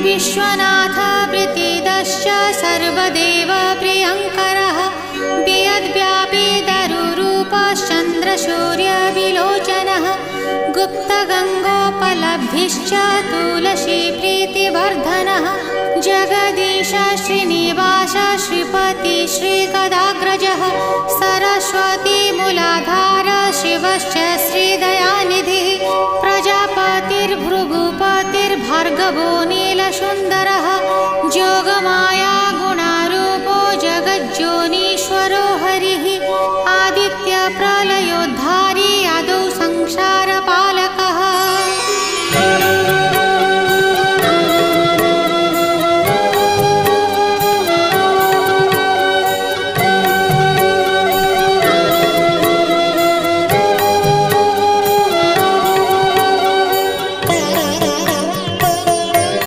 विश्वनाथ प्रीतिदश्च सर्वदेव प्रियङ्करः वियद्व्यापी दरुरूपश्चन्द्रसूर्यविलोचनः गुप्तगङ्गोपलब्धिश्च तुलसी प्रीतिवर्धनः जगदीश श्रीनिवास श्रीपति श्रीगदाग्रजः सरस्वती मूलाधार शिवश्च श्रीदयानिधिः प्रजापतिर्भृगुपतिर्भार्गवो नीलसुन्दरः जोगमाया